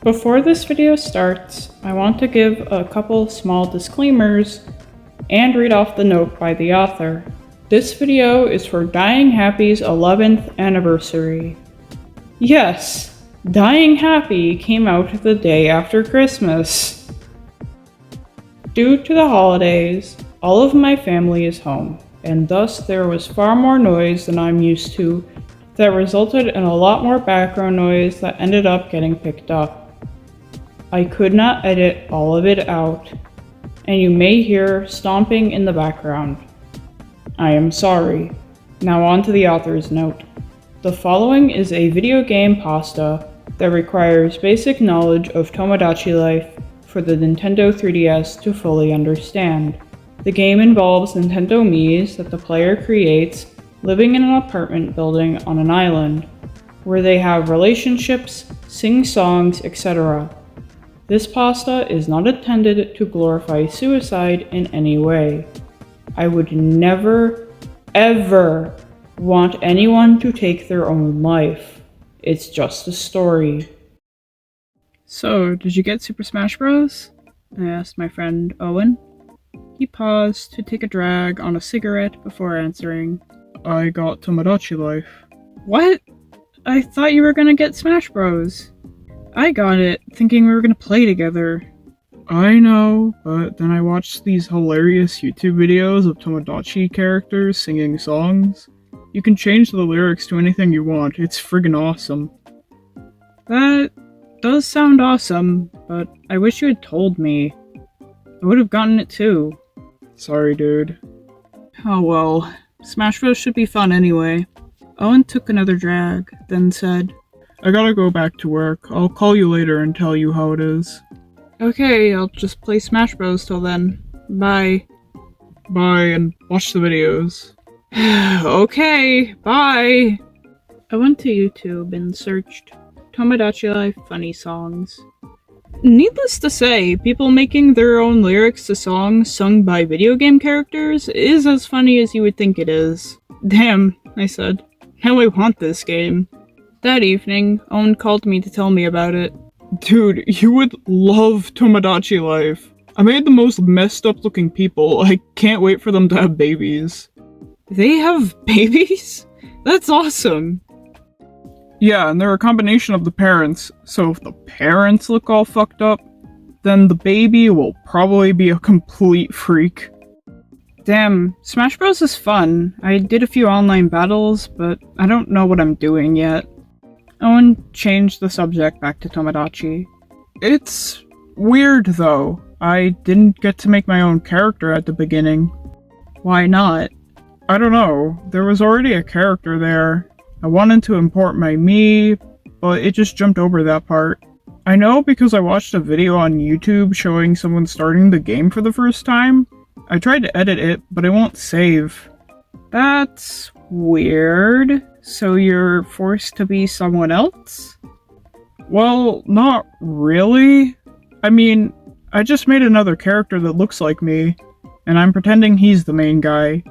Before this video starts, I want to give a couple small disclaimers and read off the note by the author. This video is for Dying Happy's 11th anniversary. Yes, Dying Happy came out the day after Christmas. Due to the holidays, all of my family is home, and thus there was far more noise than I'm used to that resulted in a lot more background noise that ended up getting picked up. I could not edit all of it out, and you may hear stomping in the background. I am sorry. Now on to the author's note. The following is a video game pasta that requires basic knowledge of Tomodachi life for the Nintendo 3DS to fully understand. The game involves Nintendo Miis that the player creates living in an apartment building on an island, where they have relationships, sing songs, etc. This pasta is not intended to glorify suicide in any way. I would never, ever want anyone to take their own life. It's just a story. So, did you get Super Smash Bros? I asked my friend Owen. He paused to take a drag on a cigarette before answering. I got Tomodachi Life. What? I thought you were gonna get Smash Bros. I got it, thinking we were gonna play together. I know, but then I watched these hilarious YouTube videos of Tomodachi characters singing songs. You can change the lyrics to anything you want, it's friggin' awesome. That does sound awesome, but I wish you had told me. I would have gotten it too. Sorry, dude. Oh well, Smash Bros should be fun anyway. Owen took another drag, then said, I gotta go back to work. I'll call you later and tell you how it is. Okay, I'll just play Smash Bros till then. Bye. Bye, and watch the videos. Okay, bye! I went to YouTube and searched Tomodachi Life funny songs. Needless to say, people making their own lyrics to songs sung by video game characters is as funny as you would think it is. Damn, I said. Now I want this game. That evening, Owen called me to tell me about it. Dude, you would love Tomodachi Life. I made the most messed up looking people. I can't wait for them to have babies. They have babies? That's awesome. Yeah, and they're a combination of the parents, so if the parents look all fucked up, then the baby will probably be a complete freak. Damn, Smash Bros is fun. I did a few online battles, but I don't know what I'm doing yet. Owen changed the subject back to Tomodachi. It's weird though. I didn't get to make my own character at the beginning. Why not? I don't know. There was already a character there. I wanted to import my Mii, but it just jumped over that part. I know because I watched a video on YouTube showing someone starting the game for the first time. I tried to edit it, but it won't save. That's weird. So you're forced to be someone else? Well, not really. I mean, I just made another character that looks like me, and I'm pretending he's the main guy.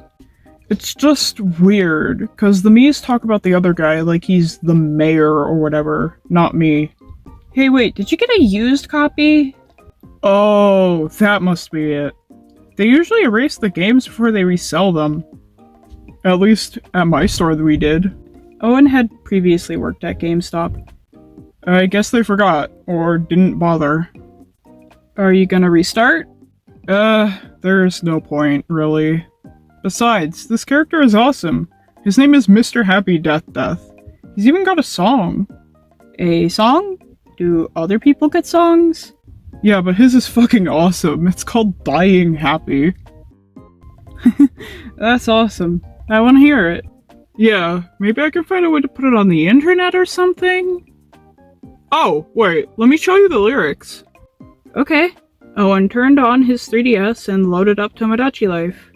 It's just weird, cause the Miis talk about the other guy like he's the mayor or whatever, not me. Hey wait, did you get a used copy? Oh, that must be it. They usually erase the games before they resell them. At least at my store we did. Owen had previously worked at GameStop. I guess they forgot, or didn't bother. Are you gonna restart? There's no point, really. Besides, this character is awesome. His name is Mr. Happy Death Death. He's even got a song. A song? Do other people get songs? Yeah, but his is fucking awesome. It's called Dying Happy. That's awesome. I want to hear it. Yeah, maybe I can find a way to put it on the internet or something? Oh, wait, let me show you the lyrics. Okay. Owen turned on his 3DS and loaded up Tomodachi Life.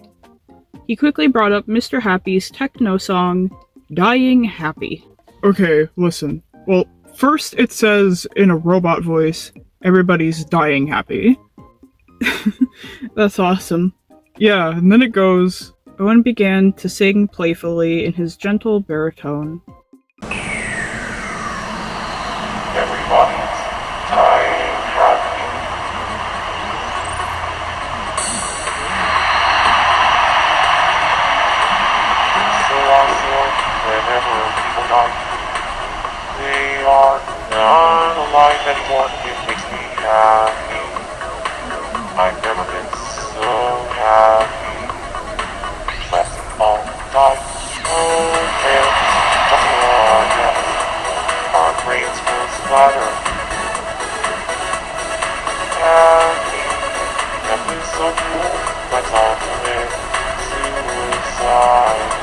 He quickly brought up Mr. Happy's techno song, Dying Happy. Okay, listen. Well, first it says, in a robot voice, everybody's dying happy. That's awesome. Yeah, and then it goes, Owen began to sing playfully in his gentle baritone. Everybody's dying. whenever people die. They are not alive anymore. It makes me happy. I've never been so happy. Let's all die. Oh, man, just one death. Our brains will splatter. Happy. That is so cool. Let's all commit suicide.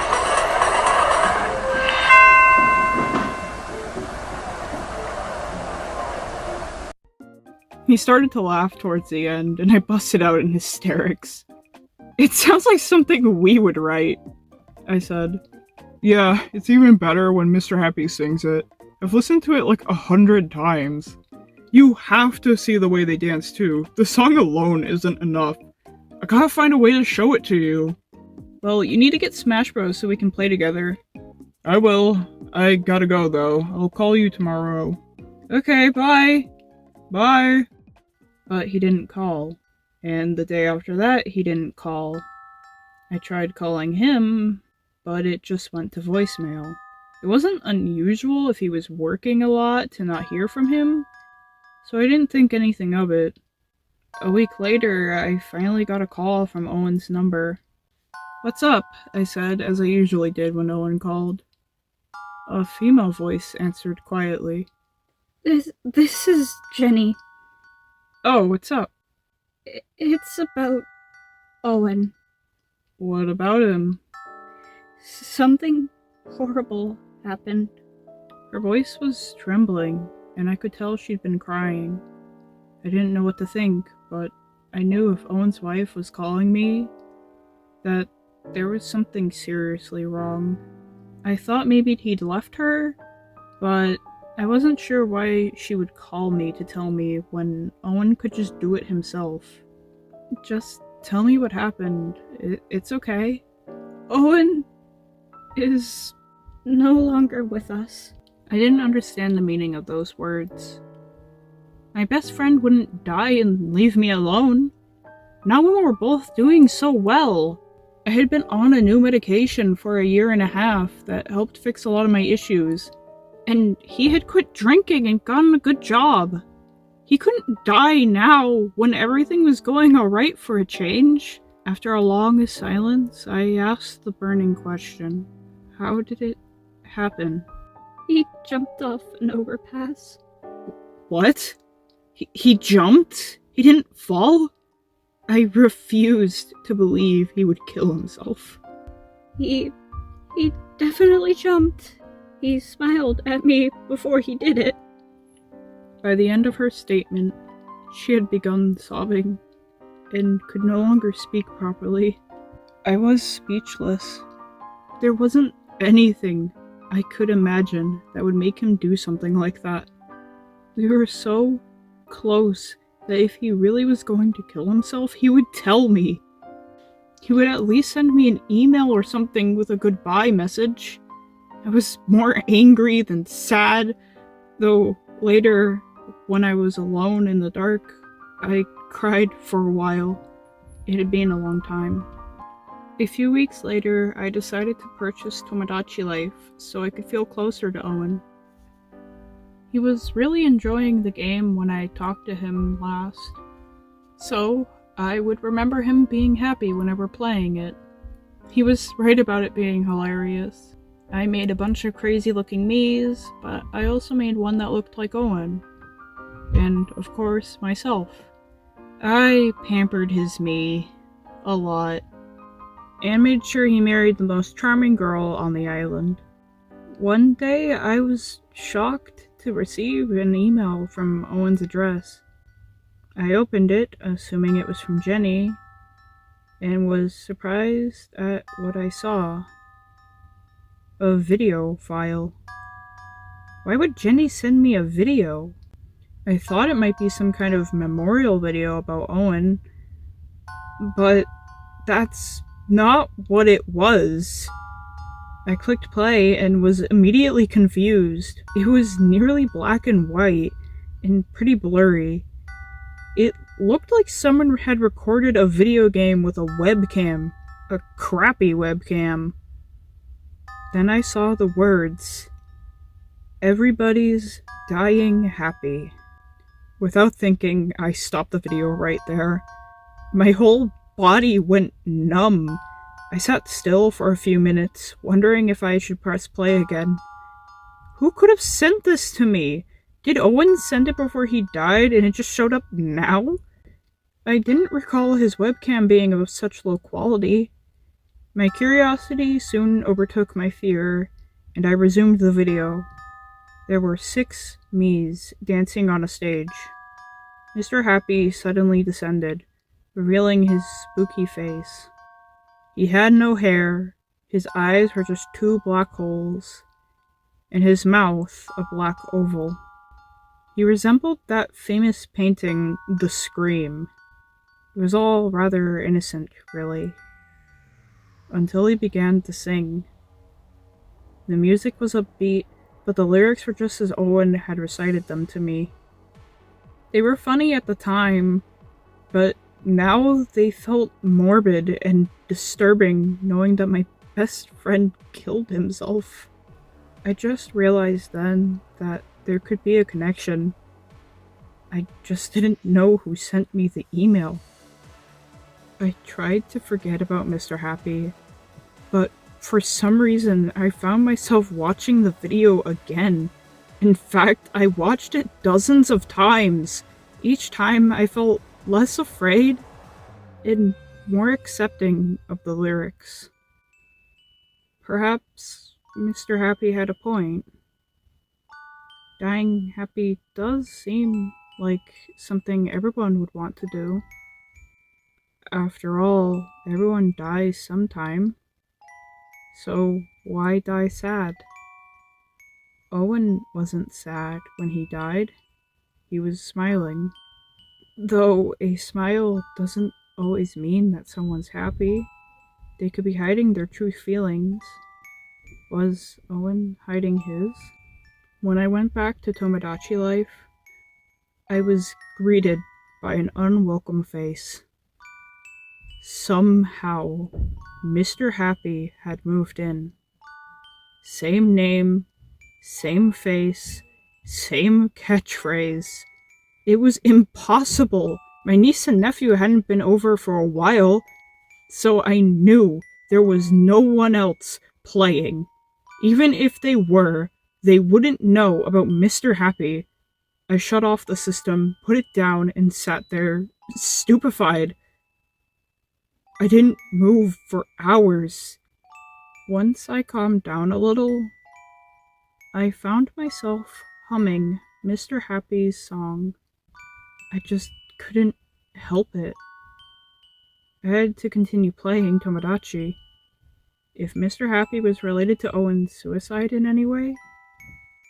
He started to laugh towards the end, and I busted out in hysterics. It sounds like something we would write, I said. Yeah, it's even better when Mr. Happy sings it. I've listened to it like 100 times. You have to see the way they dance too. The song alone isn't enough. I gotta find a way to show it to you. Well, you need to get Smash Bros so we can play together. I will. I gotta go though. I'll call you tomorrow. Okay, bye. Bye. But he didn't call. And the day after that, he didn't call. I tried calling him, but it just went to voicemail. It wasn't unusual if he was working a lot to not hear from him, so I didn't think anything of it. A week later, I finally got a call from Owen's number. What's up? I said, as I usually did when Owen called. A female voice answered quietly. This is Jenny. Oh, what's up? It's about Owen. What about him? Something horrible happened. Her voice was trembling, and I could tell she'd been crying. I didn't know what to think, but I knew if Owen's wife was calling me, that there was something seriously wrong. I thought maybe he'd left her, but I wasn't sure why she would call me to tell me when Owen could just do it himself. Just tell me what happened. It's okay. Owen is no longer with us. I didn't understand the meaning of those words. My best friend wouldn't die and leave me alone. Not when we were both doing so well. I had been on a new medication for 1.5 years that helped fix a lot of my issues. And he had quit drinking and gotten a good job. He couldn't die now when everything was going alright for a change. After a long silence, I asked the burning question. How did it happen? He jumped off an overpass. What? He jumped? He didn't fall? I refused to believe he would kill himself. He definitely jumped. He smiled at me before he did it. By the end of her statement, she had begun sobbing and could no longer speak properly. I was speechless. There wasn't anything I could imagine that would make him do something like that. We were so close that if he really was going to kill himself, he would tell me. He would at least send me an email or something with a goodbye message. I was more angry than sad, though later, when I was alone in the dark, I cried for a while. It had been a long time. A few weeks later, I decided to purchase Tomodachi Life so I could feel closer to Owen. He was really enjoying the game when I talked to him last, so I would remember him being happy whenever playing it. He was right about it being hilarious. I made a bunch of crazy looking me's, but I also made one that looked like Owen. And, of course, myself. I pampered his me a lot, and made sure he married the most charming girl on the island. One day, I was shocked to receive an email from Owen's address. I opened it, assuming it was from Jenny, and was surprised at what I saw. A video file. Why would Jenny send me a video? I thought it might be some kind of memorial video about Owen, but that's not what it was. I clicked play and was immediately confused. It was nearly black and white and pretty blurry. It looked like someone had recorded a video game with a webcam. A crappy webcam. Then I saw the words, "Everybody's dying happy." Without thinking, I stopped the video right there. My whole body went numb. I sat still for a few minutes, wondering if I should press play again. Who could have sent this to me? Did Owen send it before he died and it just showed up now? I didn't recall his webcam being of such low quality. My curiosity soon overtook my fear, and I resumed the video. There were 6 me's dancing on a stage. Mr. Happy suddenly descended, revealing his spooky face. He had no hair, his eyes were just 2 black holes, and his mouth a black oval. He resembled that famous painting, The Scream. It was all rather innocent, really, until he began to sing. The music was upbeat, but the lyrics were just as Owen had recited them to me. They were funny at the time, but now they felt morbid and disturbing, knowing that my best friend killed himself. I just realized then that there could be a connection. I just didn't know who sent me the email. I tried to forget about Mr. Happy, but for some reason I found myself watching the video again. In fact, I watched it dozens of times. Each time I felt less afraid and more accepting of the lyrics. Perhaps Mr. Happy had a point. Dying happy does seem like something everyone would want to do. After all, everyone dies sometime. So why die sad? Owen wasn't sad when he died. He was smiling. Though a smile doesn't always mean that someone's happy. They could be hiding their true feelings. Was Owen hiding his? When I went back to Tomodachi life, I was greeted by an unwelcome face. Somehow, Mr. Happy had moved in. Same name, same face, same catchphrase. It was impossible. My niece and nephew hadn't been over for a while, so I knew there was no one else playing. Even if they were, they wouldn't know about Mr. Happy. I shut off the system, put it down, and sat there, stupefied. I didn't move for hours. Once I calmed down a little, I found myself humming Mr. Happy's song. I just couldn't help it. I had to continue playing Tomodachi. If Mr. Happy was related to Owen's suicide in any way,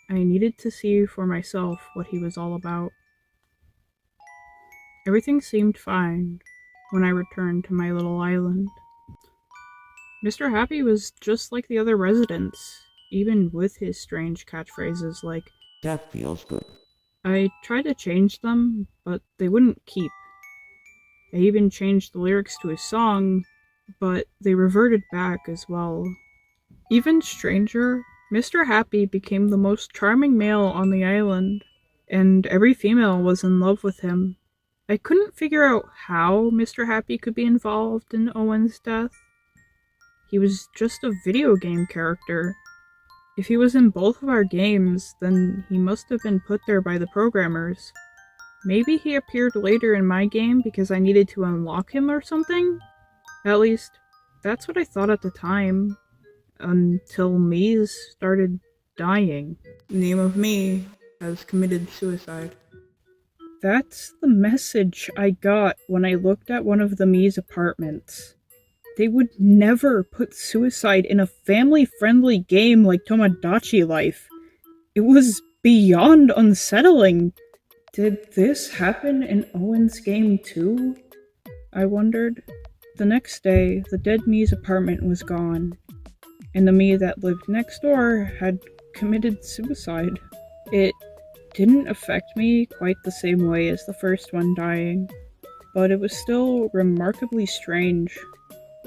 I needed to see for myself what he was all about. Everything seemed fine when I returned to my little island. Mr. Happy was just like the other residents, even with his strange catchphrases like, "That feels good." I tried to change them, but they wouldn't keep. I even changed the lyrics to his song, but they reverted back as well. Even stranger, Mr. Happy became the most charming male on the island, and every female was in love with him. I couldn't figure out how Mr. Happy could be involved in Owen's death. He was just a video game character. If he was in both of our games, then he must have been put there by the programmers. Maybe he appeared later in my game because I needed to unlock him or something? At least, that's what I thought at the time. Until Mies started dying. Name of me has committed suicide. That's the message I got when I looked at one of the Mies apartments. They would never put suicide in a family-friendly game like Tomodachi Life. It was beyond unsettling. Did this happen in Owen's game too? I wondered. The next day, the dead Mies apartment was gone, and the me that lived next door had committed suicide. It didn't affect me quite the same way as the first one dying, but it was still remarkably strange.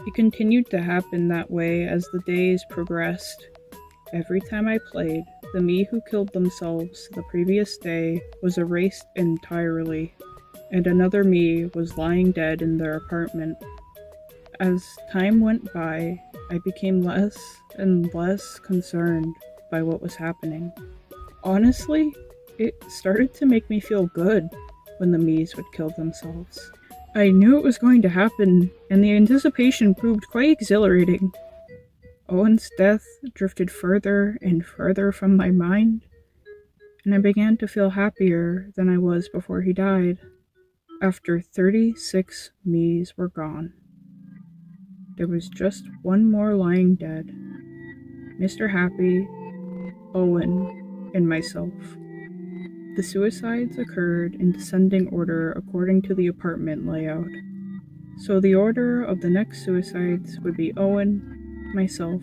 It continued to happen that way as the days progressed. Every time I played, the me who killed themselves the previous day was erased entirely, and another me was lying dead in their apartment. As time went by, I became less and less concerned by what was happening. Honestly, it started to make me feel good when the me's would kill themselves. I knew it was going to happen, and the anticipation proved quite exhilarating. Owen's death drifted further and further from my mind, and I began to feel happier than I was before he died. After 36 me's were gone, there was just one more lying dead. Mr. Happy, Owen, and myself. The suicides occurred in descending order according to the apartment layout. So the order of the next suicides would be Owen, myself,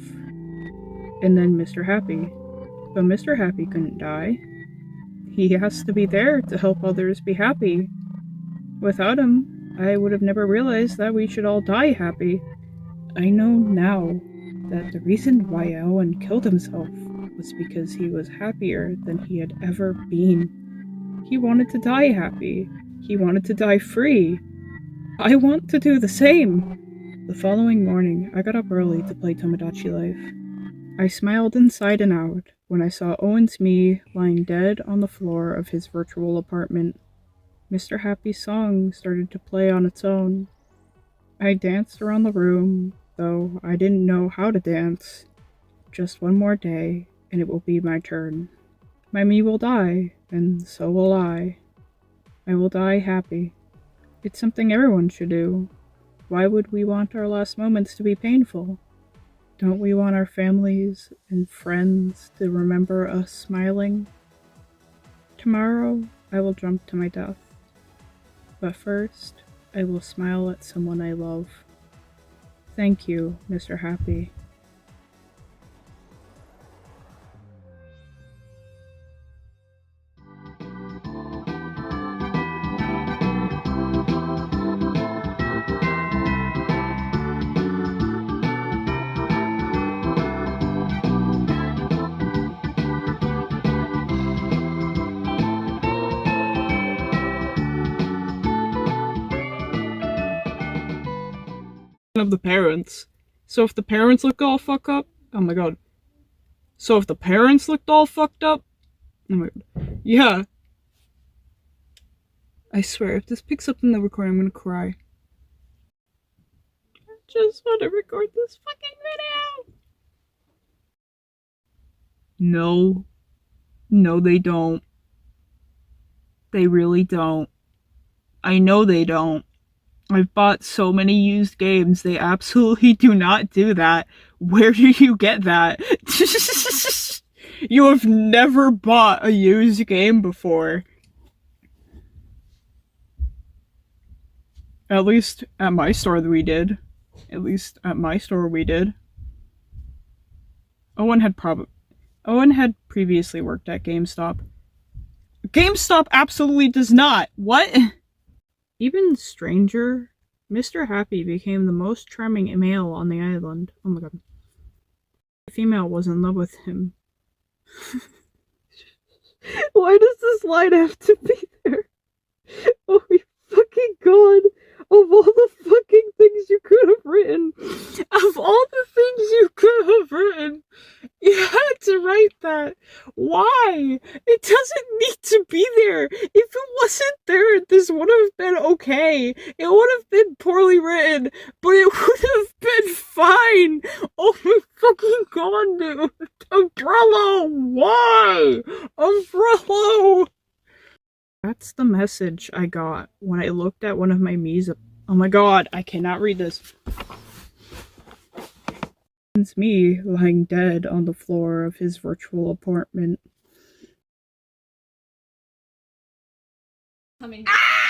and then Mr. Happy. But Mr. Happy couldn't die. He has to be there to help others be happy. Without him, I would have never realized that we should all die happy. I know now that the reason why Owen killed himself was because he was happier than he had ever been. He wanted to die happy. He wanted to die free. I want to do the same. The following morning, I got up early to play Tomodachi Life. I smiled inside and out when I saw Owen's me lying dead on the floor of his virtual apartment. Mr. Happy's song started to play on its own. I danced around the room, though I didn't know how to dance. Just one more day, and it will be my turn. My me will die, and so will I. I will die happy. It's something everyone should do. Why would we want our last moments to be painful? Don't we want our families and friends to remember us smiling? Tomorrow, I will jump to my death. But first, I will smile at someone I love. Thank you, Mr. Happy. Of the parents. So if the parents look all fucked up, oh my god. So if the parents looked all fucked up, oh my god. Yeah. I swear, if this picks up in the recording, I'm gonna cry. I just want to record this fucking video. No. No, they don't. They really don't. I know they don't. I've bought so many used games, they absolutely do not do that. Where do you get that? You have never bought a used game before. At least at my store we did. At least at my store we did. Owen had previously worked at GameStop. GameStop absolutely does not! What? Even stranger, Mr. Happy became the most charming male on the island. Oh my god. The female was in love with him. Why does this line have to be there? Oh my fucking god. Of all the fucking things you could have written. Of all the things you could have written. You had to write that. Why? It doesn't need to be there. If it wasn't there, this would have been okay. It would have been poorly written, but it would have been fine. Oh my fucking god, dude. Umbrella, why? Umbrella. That's the message I got when I looked at one of my me's. Oh my god, I cannot read this. It's me lying dead on the floor of his virtual apartment. Coming. Ah!